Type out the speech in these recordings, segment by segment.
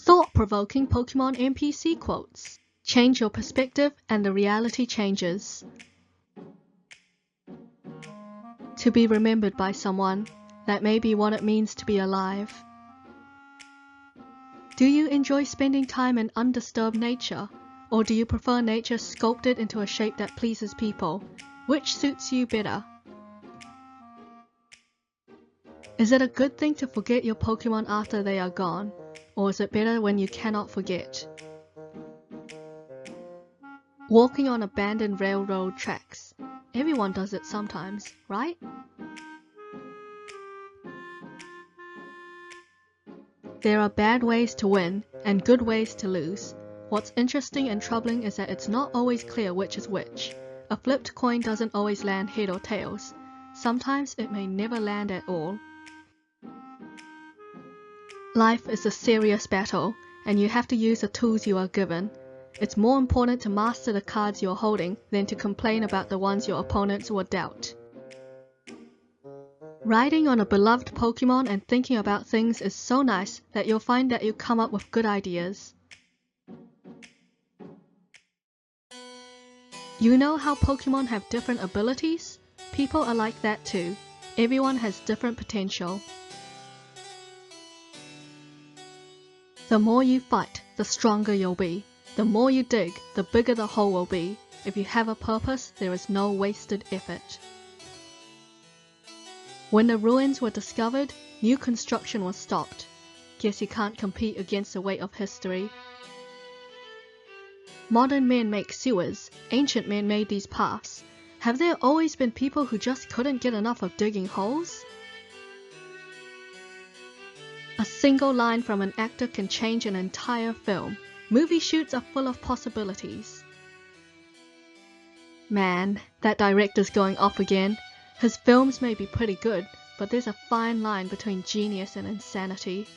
Thought-provoking Pokémon NPC quotes. Change your perspective and the reality changes. To be remembered by someone, that may be what it means to be alive. Do you enjoy spending time in undisturbed nature, or do you prefer nature sculpted into a shape that pleases people? Which suits you better? Is it a good thing to forget your Pokémon after they are gone, or is it better when you cannot forget? Walking on abandoned railroad tracks. Everyone does it sometimes, right? There are bad ways to win and good ways to lose. What's interesting and troubling is that it's not always clear which is which. A flipped coin doesn't always land head or tails. Sometimes it may never land at all. Life is a serious battle, and you have to use the tools you are given. It's more important to master the cards you're holding than to complain about the ones your opponents were dealt. Riding on a beloved Pokémon and thinking about things is so nice that you'll find that you come up with good ideas. You know how Pokémon have different abilities? People are like that too. Everyone has different potential. The more you fight, the stronger you'll be. The more you dig, the bigger the hole will be. If you have a purpose, there is no wasted effort. When the ruins were discovered, new construction was stopped. Guess you can't compete against the weight of history. Modern men make sewers. Ancient men made these paths. Have there always been people who just couldn't get enough of digging holes? A single line from an actor can change an entire film. Movie shoots are full of possibilities. Man, that director's going off again. His films may be pretty good, but there's a fine line between genius and insanity.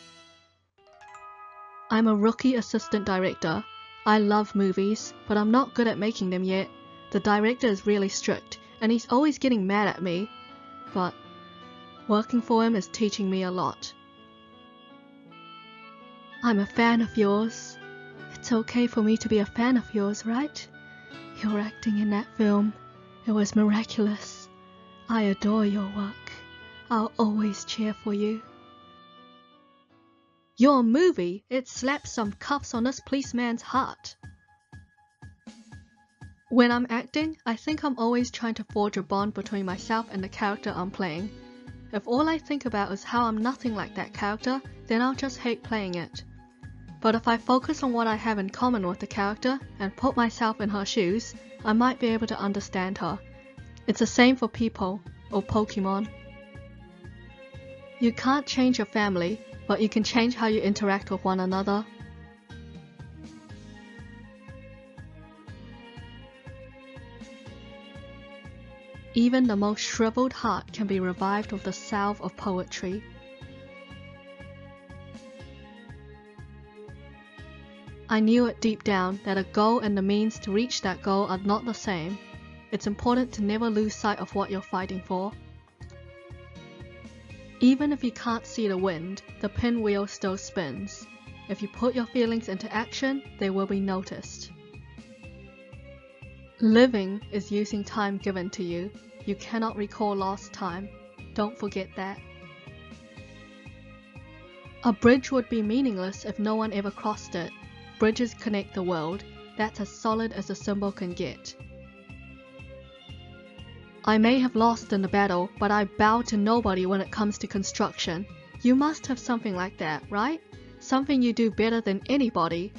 I'm a rookie assistant director. I love movies, but I'm not good at making them yet. The director is really strict, and he's always getting mad at me. But working for him is teaching me a lot. I'm a fan of yours. It's okay for me to be a fan of yours, right? Your acting in that film, it was miraculous. I adore your work. I'll always cheer for you. Your movie, it slaps some cuffs on this policeman's heart. When I'm acting, I think I'm always trying to forge a bond between myself and the character I'm playing. If all I think about is how I'm nothing like that character, then I'll just hate playing it. But if I focus on what I have in common with the character and put myself in her shoes, I might be able to understand her. It's the same for people, or Pokémon. You can't change your family, but you can change how you interact with one another. Even the most shriveled heart can be revived with the salve of poetry. I knew it deep down that a goal and the means to reach that goal are not the same. It's important to never lose sight of what you're fighting for. Even if you can't see the wind, the pinwheel still spins. If you put your feelings into action, they will be noticed. Living is using time given to you. You cannot recall lost time. Don't forget that. A bridge would be meaningless if no one ever crossed it. Bridges connect the world. That's as solid as a symbol can get. I may have lost in the battle, but I bow to nobody when it comes to construction. You must have something like that, right? Something you do better than anybody.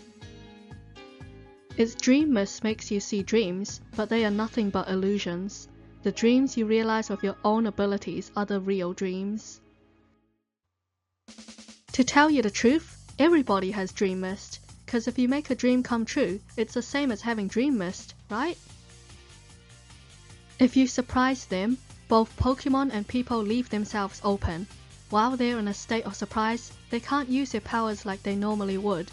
Its dream mist makes you see dreams, but they are nothing but illusions. The dreams you realize with your own abilities are the real dreams. To tell you the truth, everybody has dream mist. Because if you make a dream come true, it's the same as having dream mist, right? If you surprise them, both Pokémon and people leave themselves open. While they're in a state of surprise, they can't use their powers like they normally would.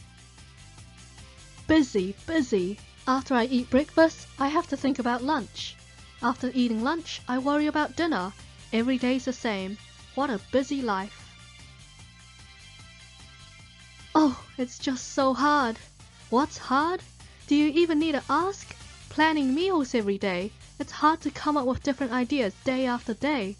Busy, busy. After I eat breakfast, I have to think about lunch. After eating lunch, I worry about dinner. Every day's the same. What a busy life. Oh, It's just so hard. What's hard? Do you even need to ask? Planning meals every day. It's hard to come up with different ideas day after day.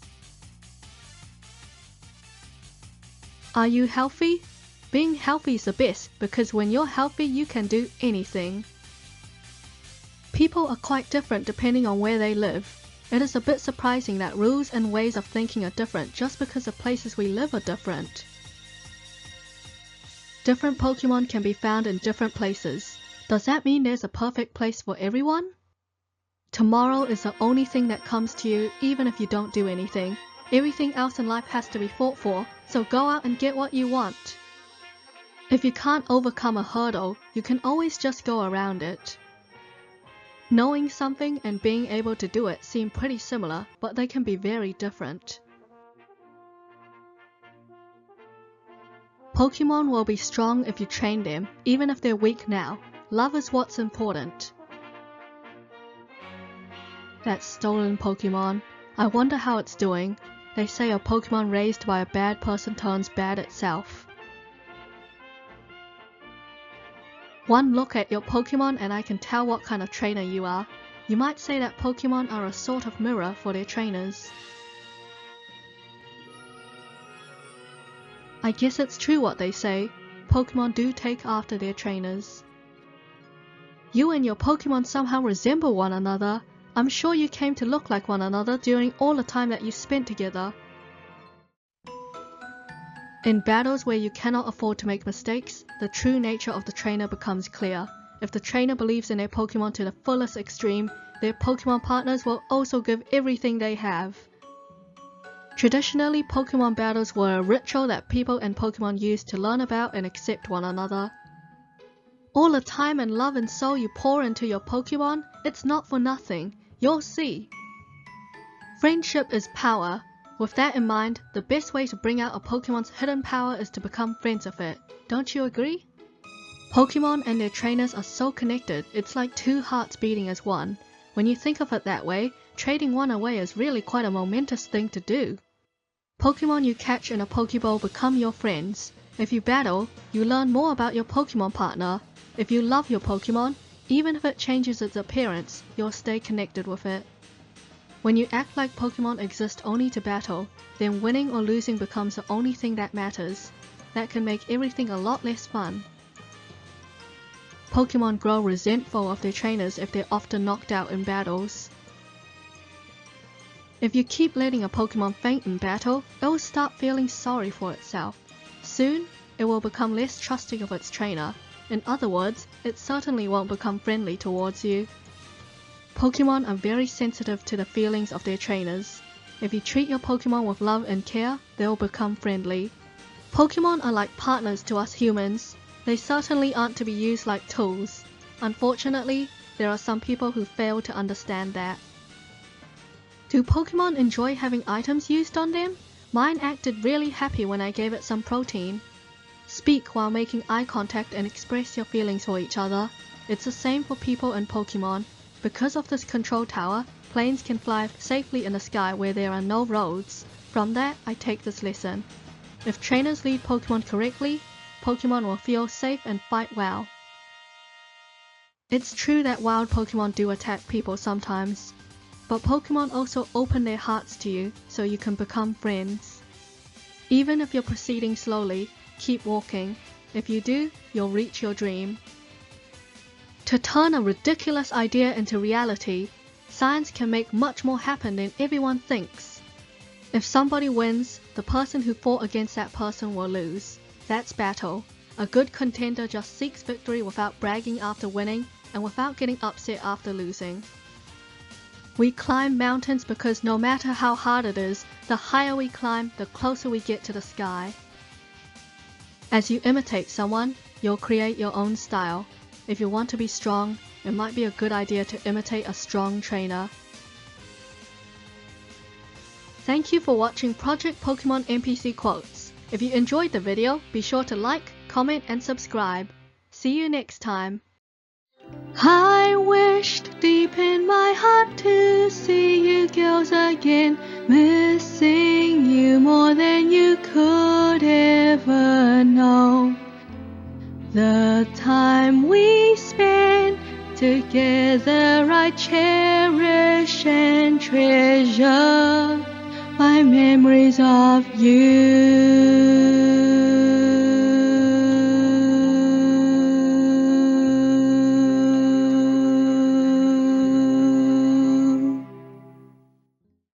Are you healthy? Being healthy is the best because when you're healthy, you can do anything. People are quite different depending on where they live. It is a bit surprising that rules and ways of thinking are different just because the places we live are different. Different Pokemon can be found in different places. Does that mean there's a perfect place for everyone? Tomorrow is the only thing that comes to you even if you don't do anything. Everything else in life has to be fought for, so go out and get what you want. If you can't overcome a hurdle, you can always just go around it. Knowing something and being able to do it seem pretty similar, but they can be very different. Pokemon will be strong if you train them, even if they're weak now. Love is what's important. That stolen Pokemon. I wonder how it's doing. They say a Pokemon raised by a bad person turns bad itself. One look at your Pokemon and I can tell what kind of trainer you are. You might say that Pokemon are a sort of mirror for their trainers. I guess it's true what they say. Pokemon do take after their trainers. You and your Pokemon somehow resemble one another. I'm sure you came to look like one another during all the time that you spent together. In battles where you cannot afford to make mistakes, the true nature of the trainer becomes clear. If the trainer believes in their Pokemon to the fullest extreme, their Pokemon partners will also give everything they have. Traditionally, Pokemon battles were a ritual that people and Pokemon used to learn about and accept one another. All the time and love and soul you pour into your Pokemon, it's not for nothing. You'll see. Friendship is power. With that in mind, the best way to bring out a Pokemon's hidden power is to become friends with it. Don't you agree? Pokemon and their trainers are so connected, it's like two hearts beating as one. When you think of it that way, trading one away is really quite a momentous thing to do. Pokemon you catch in a Pokeball become your friends. If you battle, you learn more about your Pokemon partner. If you love your Pokemon, even if it changes its appearance, you'll stay connected with it. When you act like Pokemon exist only to battle, then winning or losing becomes the only thing that matters. That can make everything a lot less fun. Pokemon grow resentful of their trainers if they're often knocked out in battles. If you keep letting a Pokemon faint in battle, it will start feeling sorry for itself. Soon, it will become less trusting of its trainer. In other words, it certainly won't become friendly towards you. Pokemon are very sensitive to the feelings of their trainers. If you treat your Pokemon with love and care, they'll become friendly. Pokemon are like partners to us humans. They certainly aren't to be used like tools. Unfortunately, there are some people who fail to understand that. Do Pokemon enjoy having items used on them? Mine acted really happy when I gave it some protein. Speak while making eye contact and express your feelings for each other. It's the same for people and Pokemon. Because of this control tower, planes can fly safely in the sky where there are no roads. From that, I take this lesson. If trainers lead Pokemon correctly, Pokemon will feel safe and fight well. It's true that wild Pokemon do attack people sometimes, but Pokemon also open their hearts to you so you can become friends. Even if you're proceeding slowly, keep walking. If you do, you'll reach your dream. To turn a ridiculous idea into reality, science can make much more happen than everyone thinks. If somebody wins, the person who fought against that person will lose. That's battle. A good contender just seeks victory without bragging after winning and without getting upset after losing. We climb mountains because no matter how hard it is, the higher we climb, the closer we get to the sky. As you imitate someone, you'll create your own style. If you want to be strong, it might be a good idea to imitate a strong trainer. Thank you for watching Project Pokemon NPC Quotes. If you enjoyed the video, be sure to like, comment and subscribe. See you next time. I wished deep in my heart to see you girls again, missing you more than you could ever know. The time we spent together I cherish and treasure. My memories of you